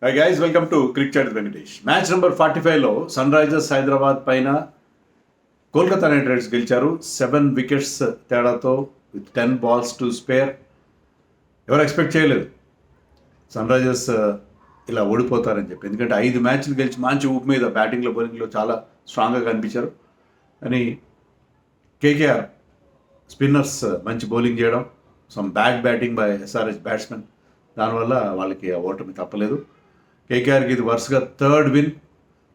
Hi guys, welcome to Cricket Chat with Venkatesh. Match number 45లో Sunrisers Hyderabad పైన Kolkata Knight Riders గెలిచారు 7 wickets తేడాతో with 10 balls to spare. ఎవరు expect చేయలేదు Sunrisers ఇలా ఓడిపోతారని చెప్పి, ఎందుకంటే 5 మ్యాచ్లు గెలిచి మంచి ఊపు మీద బ్యాటింగ్లో బౌలింగ్లో చాలా స్ట్రాంగ్గా కనిపించారు. కానీ కేకేఆర్ స్పిన్నర్స్ మంచి బౌలింగ్ చేయడం, some batting by SRH batsmen, దానివల్ల వాళ్ళకి ఆ ఓటమి తప్పలేదు. కేకేఆర్కి ఇది వరుసగా 3rd విన్.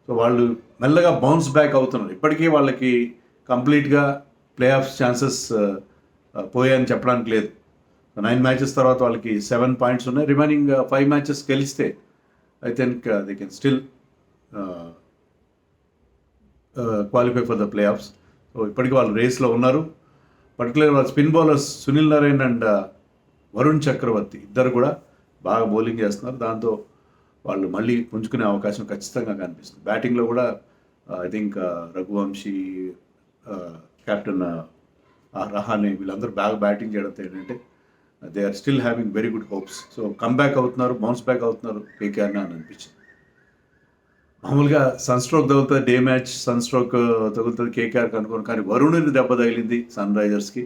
సో వాళ్ళు మెల్లగా బౌన్స్ బ్యాక్ అవుతున్నారు. ఇప్పటికీ వాళ్ళకి కంప్లీట్గా ప్లే ఆఫ్ ఛాన్సెస్ పోయాయని చెప్పడానికి లేదు. 9 మ్యాచెస్ తర్వాత వాళ్ళకి 7 points ఉన్నాయి. రిమైనింగ్ 5 మ్యాచెస్ గెలిస్తే I think they can still qualify for the playoffs. So ఇప్పటికీ వాళ్ళు రేస్లో ఉన్నారు. పర్టికులర్ వాళ్ళ spin bowlers Sunil Narine and Varun Chakravarthy ఇద్దరు కూడా బాగా బౌలింగ్ చేస్తున్నారు. దాంతో వాళ్ళు మళ్ళీ పుంజుకునే అవకాశం ఖచ్చితంగా కనిపిస్తుంది. బ్యాటింగ్లో కూడా I think Raghuvanshi, captain Rahane, వీళ్ళందరూ బాగా బ్యాటింగ్ చేయడంతో ఏంటంటే they are still having very good hopes. So comeback అవుతున్నారు, బౌన్స్ బ్యాక్ అవుతున్నారు కేకేఆర్ని అని అనిపించింది. మామూలుగా సన్ స్ట్రోక్ తగులుతుంది, డే మ్యాచ్ సన్ స్ట్రోక్ తగులుతుంది కేకేఆర్కి అనుకోను, కానీ వరుణుని దెబ్బ తగిలింది సన్ రైజర్స్కి.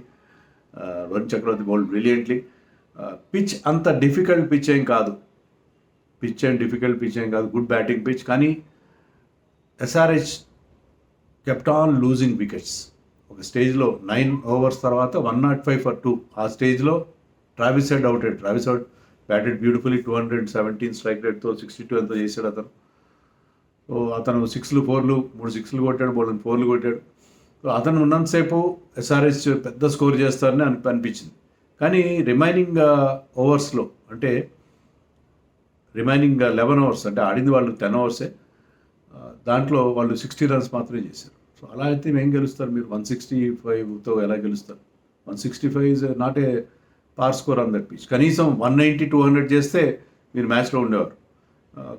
Varun Chakravarthy bowled brilliantly. Pitch అంత డిఫికల్ట్ పిచ్ ఏం కాదు, గుడ్ బ్యాటింగ్ పిచ్. కానీ SRH kept on losing wickets. ఒక స్టేజ్లో 9 overs తర్వాత 105 for 2 ఆ స్టేజ్లో Travis Head outed. Travis Head batted beautifully, 217 strike రేట్తో 62 ఎంతో చేశాడు అతను. సో అతను 6లు 4లు 3 6లు కొట్టాడు, బౌలింగ్ 4లు కొట్టాడు. సో అతను ఉన్నంతసేపు ఎస్ఆర్హెచ్ పెద్ద స్కోర్ చేస్తారని అనిపించింది. కానీ రిమైనింగ్ ఓవర్స్లో, అంటే రిమైనింగ్ 11 overs, అంటే ఆడింది వాళ్ళు 10 overs, దాంట్లో వాళ్ళు 60 runs మాత్రమే చేశారు. సో అలా అయితే ఏం గెలుస్తారు మీరు? 165తో ఎలా గెలుస్తారు? 165 ఈజ్ నాట్ ఏ పార్ స్కోర్ ఆన్ దట్ పిచ్. కనీసం 190-200 చేస్తే మీరు మ్యాచ్లో ఉండేవారు.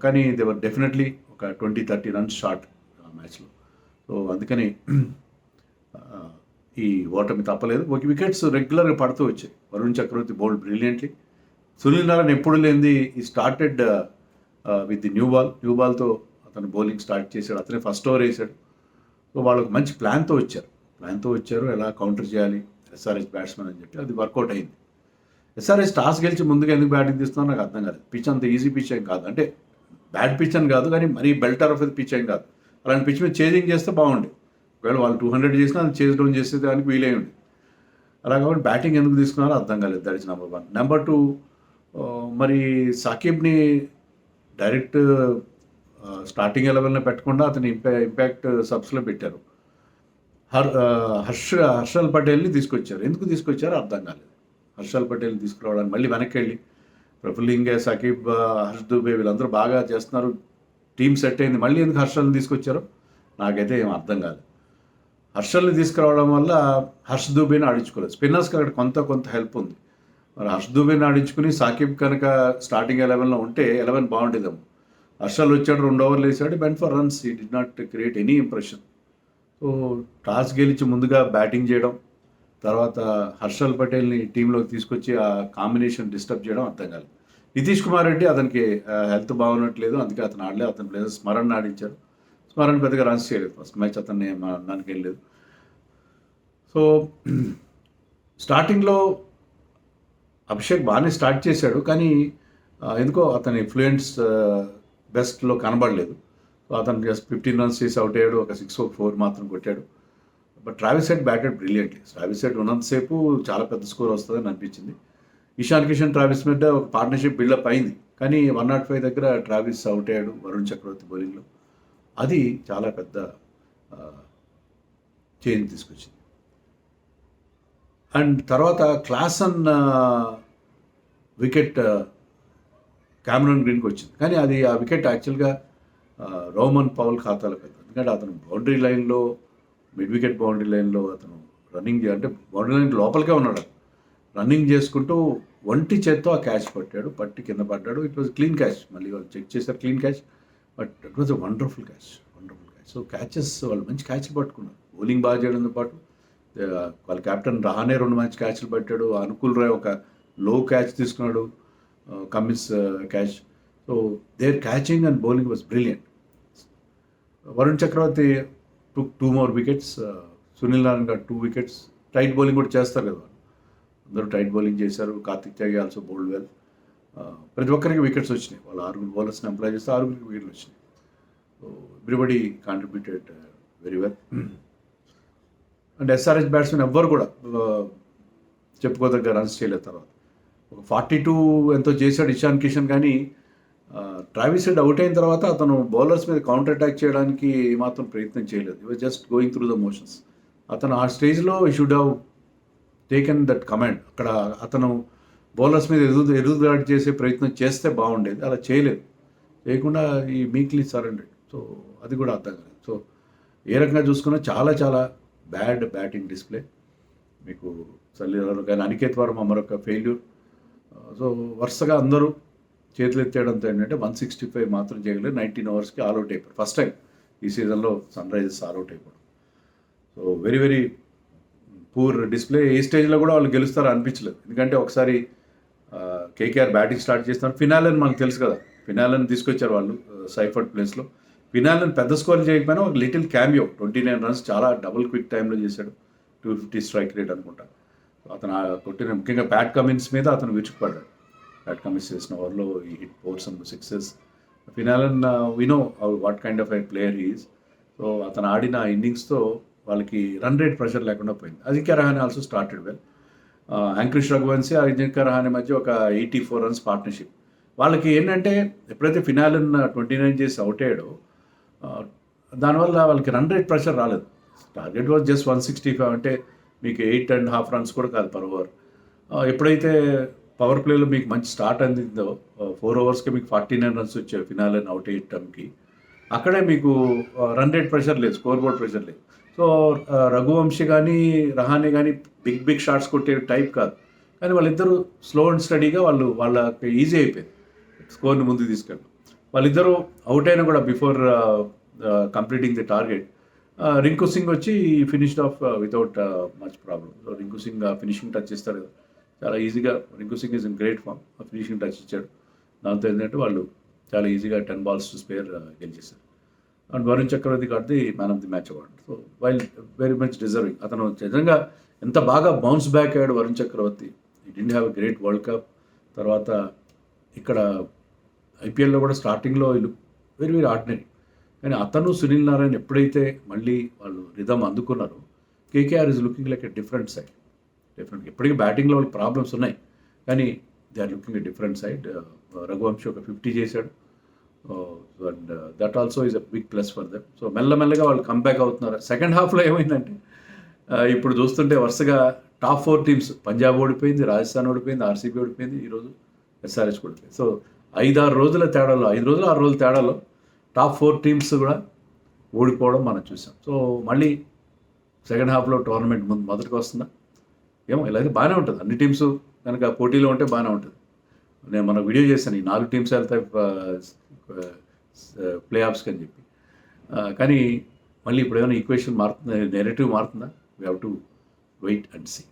కానీ దేవర్ డెఫినెట్లీ ఒక 20-30 runs షార్ట్ ఆ మ్యాచ్లో. సో అందుకని ఈ ఓటమి తప్పలేదు. ఒక వికెట్స్ రెగ్యులర్గా పడుతూ వచ్చాయి. Varun Chakravarthy bowled brilliantly. సునీల్ నారాయణ్ ఎప్పుడు లేనిది ఈ స్టార్టెడ్ విత్ ది న్యూ బాల్తో అతను బౌలింగ్ స్టార్ట్ చేశాడు. అతనే ఫస్ట్ ఓవర్ వేశాడు. సో వాళ్ళకు మంచి ప్లాన్తో వచ్చారు ఎలా కౌంటర్ చేయాలి ఎస్ఆర్హెచ్ బ్యాట్స్మెన్ అని చెప్పి. అది వర్కౌట్ అయింది. ఎస్ఆర్హెచ్ టాస్ గెలిచి ముందుగా ఎందుకు బ్యాటింగ్ తీస్తున్నా నాకు అర్థం కాలేదు. పిచ్ అంత ఈజీ పిచ్ ఏం కాదు, అంటే బ్యాడ్ పిచ్ అని కాదు, కానీ మరీ బెల్టర్ ఆఫ్ పిచ్ ఏం కాదు. అలాంటి పిచ్ మీద చేజింగ్ చేస్తే బాగుండే. ఒకవేళ వాళ్ళు 200 చేసినా అది చేజ్ డౌన్ చేసేదానికి వీలై ఉంది. అలా కాబట్టి బ్యాటింగ్ ఎందుకు తీసుకున్నారో అర్థం కాలేదు. That is number 1. నెంబర్ 2, మరి సాకిబ్ని డైరెక్ట్ స్టార్టింగ్ 11లో పెట్టకుండా అతని ఇంపాక్ట్ సబ్స్లో పెట్టారు. హర్షల్ పటేల్ని తీసుకొచ్చారు. ఎందుకు తీసుకొచ్చారో అర్థం కాలేదు. హర్షల్ పటేల్ని తీసుకురావడానికి మళ్ళీ వెనక్కి వెళ్ళి ప్రఫుల్లింగే, సాకిబ్, హర్ష్ దుబే వీళ్ళందరూ బాగా చేస్తున్నారు, టీం సెట్ అయింది, మళ్ళీ ఎందుకు హర్షల్ని తీసుకొచ్చారో నాకైతే ఏం అర్థం కాలేదు. హర్షల్ని తీసుకురావడం వల్ల హర్ష్ దుబేని ఆడించుకోలేదు. స్పిన్నర్స్కి అక్కడ కొంత హెల్ప్ ఉంది. మరి హర్ష్ దుబేని ఆడించుకుని సాకిబ్ కనుక స్టార్టింగ్ 11లో ఉంటే 11 బాగుండేదేమో. హర్షల్ వచ్చాడు, 2 overs వేసాడు, went for runs. He did not create any impression. So toss గెలిచి ముందుగా బ్యాటింగ్ చేయడం, తర్వాత హర్షల్ పటేల్ని టీంలోకి తీసుకొచ్చి ఆ కాంబినేషన్ డిస్టర్బ్ చేయడం అర్థం కాలేదు. నితీష్ కుమార్ రెడ్డి అతనికి హెల్త్ బాగున్నట్లేదు, అందుకే అతను ఆడలేదు. అతని ప్లేయర్స్ స్మరణ్ ఆడించారు. స్మరణ్ పెద్దగా రన్స్ చేయలేదు. ఫస్ట్ మ్యాచ్ అతన్ని దానికి వెళ్ళలేదు. సో స్టార్టింగ్లో అభిషేక్ బాగానే స్టార్ట్ చేశాడు, కానీ ఎందుకో అతని ఫ్లూయెంట్స్ బెస్ట్లో కనబడలేదు. సో అతను జస్ట్ 15 runs చేసి అవుట్ అయ్యాడు. ఒక 6 or 4 మాత్రం కొట్టాడు. But Travis Head batted brilliantly. Travis head ఉన్నంతసేపు చాలా పెద్ద స్కోర్ వస్తుందని అనిపించింది. ఇషాన్ కిషన్, ట్రావిస్ మధ్య ఒక పార్ట్నర్షిప్ బిల్డప్ అయింది, కానీ 105 దగ్గర ట్రావిస్ అవుట్ అయ్యాడు వరుణ్ చక్రవర్తి బౌలింగ్లో. అది చాలా పెద్ద చేంజ్ తీసుకొచ్చింది. అండ్ తర్వాత క్లాసన్ వికెట్ క్యామరన్ గ్రీన్కి వచ్చింది, కానీ అది ఆ వికెట్ యాక్చువల్గా రోమన్ పౌల్ ఖాతాలో కదా. ఎందుకంటే అతను బౌండరీ లైన్లో, మిడ్ వికెట్ బౌండరీ లైన్లో అతను రన్నింగ్ అంటే బౌండరీ లైన్ లోపలికే ఉన్నాడు. రన్నింగ్ చేసుకుంటూ ఒంటి చేత్తో ఆ క్యాచ్ పట్టి కింద పడ్డాడు. It was clean catch. మళ్ళీ వాళ్ళు చెక్ చేశారు, clean catch. But it was a wonderful catch. So catches వాళ్ళు మంచి క్యాచ్లు పట్టుకున్నారు. బౌలింగ్ బాగా చేయడంతో పాటు వాళ్ళ కెప్టెన్ రహానే 2 మంచి క్యాచ్లు పట్టాడు. అనుకుల్ రాయ్ ఒక లో క్యాచ్ తీసుకున్నాడు, Cummins catch. So their catching and bowling was brilliant. Varun Chakravarthy took 2 more wickets, Sunil Narayana గారు 2 wickets. టైట్ బౌలింగ్ కూడా చేస్తారు కదా, అందరూ టైట్ బౌలింగ్ చేశారు. కార్తిక్ త్యాగి ఆల్సో బౌల్డ్ వెల్. ప్రతి ఒక్కరికి వికెట్స్ వచ్చినాయి, వాళ్ళు 6 బౌలర్స్ని ఎంప్లాయ్ చేస్తే 6 వికెట్లు వచ్చినాయి. So everybody contributed very well. And SRH batsmen ఎవ్వరు కూడా చెప్పుకోదగ్గ రన్స్ చేయలేదు. తర్వాత ఒక 42 ఎంతో చేశాడు ఇషాన్ కిషన్, కానీ ట్రావిస్ హెడ్ అవుట్ అయిన తర్వాత అతను బౌలర్స్ మీద కౌంటర్ అటాక్ చేయడానికి ఏమాత్రం ప్రయత్నం చేయలేదు. ఈ was just going through the motions. అతను ఆ స్టేజ్లో ఈ should have taken that command. అక్కడ అతను బౌలర్స్ మీద ఎదురుదాడి చేసే ప్రయత్నం చేస్తే బాగుండేది, అలా చేయలేదు. చేయకుండా ఈ మీక్లీ సరెండర్డ్. సో అది కూడా అర్థం కాలేదు. సో ఏ రకంగా చూసుకున్నా చాలా చాలా బ్యాడ్ బ్యాటింగ్ డిస్ప్లే. మీకు సల్లీలో కానీ అనికేత్ వర్మ మరొక ఫెయిల్యూర్. సో వరుసగా అందరూ చేతులు ఎత్తేయడంతో ఏంటంటే 165 మాత్రం చేయగలేదు. 19 ఓవర్స్కి ఆల్అవుట్ అయిపోయారు. ఫస్ట్ టైం ఈ సీజన్లో సన్ రైజర్స్ ఆల్అవుట్ అయిపోవడం. So very very poor display. ఏ స్టేజ్లో కూడా వాళ్ళు గెలుస్తారో అనిపించలేదు. ఎందుకంటే ఒకసారి కేకేఆర్ బ్యాటింగ్ స్టార్ట్ చేస్తున్నారు. ఫినాలెన్ మనకు తెలుసు కదా, ఫినాలెన్ తీసుకొచ్చారు వాళ్ళు సైఫర్డ్ ప్లేస్లో. ఫినాలెన్ పెద్ద స్కోర్ చేయకపోయినా ఒక లిటిల్ క్యామియో 29 runs చాలా డబుల్ క్విక్ టైంలో చేశాడు. 250 స్ట్రైక్ రేట్ అనుకుంటా. అతను కొట్టిన ముఖ్యంగా ప్యాట్ కమిన్స్ మీద అతను విరుచుకుపడ్డాడు. ప్యాట్ కమిన్స్ చేసిన ఓవర్లో ఈ హిట్ 4 some 6s. ఫినాలెన్ we know what kind of a player is. So అతను ఆడిన ఇన్నింగ్స్తో వాళ్ళకి రన్ రేట్ ప్రెషర్ లేకుండా పోయింది. Ajinkya Rahane also started well. Angkrish Raghuvanshi Ajinkya Rahane మధ్య ఒక 84 runs పార్ట్నర్షిప్. వాళ్ళకి ఏంటంటే ఎప్పుడైతే ఫినాలెన్ 29 చేసి అవుట్ అయ్యాడో దానివల్ల వాళ్ళకి రన్ రేట్ ప్రెషర్ రాలేదు. టార్గెట్ వాజ్ జస్ట్ 165, అంటే మీకు 8.5 runs కూడా కాదు పర్ ఓవర్. ఎప్పుడైతే పవర్ ప్లేలో మీకు మంచి స్టార్ట్ అందిందో 4 ఓవర్స్కి మీకు 49 runs వచ్చాయి ఫినాలెన్ అవుట్ అయ్యటంకి, అక్కడే మీకు రన్ రేట్ ప్రెషర్ లేదు, స్కోర్ బోర్డ్ ప్రెషర్ లేదు. సో రఘువంశీ కానీ రహానే కానీ బిగ్ షాట్స్ కొట్టే టైప్ కాదు, కానీ వాళ్ళిద్దరూ స్లో అండ్ స్టడీగా వాళ్ళకి ఈజీ అయిపోయింది స్కోర్ని ముందుకు తీసుకెళ్ళి. వాళ్ళిద్దరూ అవుట్ అయినా కూడా before completing the target Rinku Singh వచ్చి finished off without much problem. So Rinku Singh finishing touch ఇస్తాడు కదా, చాలా ఈజీగా. Rinku Singh is in great form, finishing touch ఇచ్చాడు. దాంతో ఏంటంటే వాళ్ళు చాలా ఈజీగా 10 balls to spare గెలిచేశారు. And Varun Chakravarthy got the man of the match award. So while very much deserving. అతను నిజంగా ఎంత బాగా బౌన్స్ బ్యాక్ అయ్యాడు వరుణ్ చక్రవర్తి. He didn't have a great world cup. తర్వాత ఇక్కడ ఐపీఎల్లో కూడా స్టార్టింగ్లో వెరీ వెరీ ఆర్డినరీ, కానీ అతను సునీల్ నారాయణ ఎప్పుడైతే మళ్ళీ వాళ్ళు రిధమ్ అందుకున్నారో KKR is looking like a different side. ఎప్పటికీ బ్యాటింగ్లో వాళ్ళకి ప్రాబ్లమ్స్ ఉన్నాయి, కానీ they are looking a different side. Raghuvanshi ఒక 50 చేశాడు. And that also is a big plus for them. So మెల్లమెల్లగా వాళ్ళు కంబ్యాక్ అవుతున్నారు. సెకండ్ హాఫ్లో ఏమైందంటే ఇప్పుడు చూస్తుంటే వరుసగా టాప్ 4 teams, పంజాబ్ ఓడిపోయింది, రాజస్థాన్ ఓడిపోయింది, ఆర్సీబీ ఓడిపోయింది, ఈరోజు ఎస్ఆర్హెచ్ ఓడిపోయింది. సో 5-6 రోజుల తేడాలో, 5 రోజులు 6 రోజుల తేడాలో టాప్ 4 teams కూడా ఓడిపోవడం మనం చూసాం. సో మళ్ళీ సెకండ్ హాఫ్లో టోర్నమెంట్ మొదటికి వస్తుందా ఏమో, ఇలా అయితే బాగానే ఉంటుంది. అన్ని టీమ్స్ కనుక పోటీలో ఉంటే బాగానే ఉంటుంది. నేను మన వీడియో చేశాను, ఈ 4 teams వెళ్తాయి ప్లే ఆఫ్స్కి అని చెప్పి. కానీ మళ్ళీ ఇప్పుడు ఏమైనా ఈక్వేషన్ మారుతుందా, నెరేటివ్ మారుతుందా? We have to wait and see.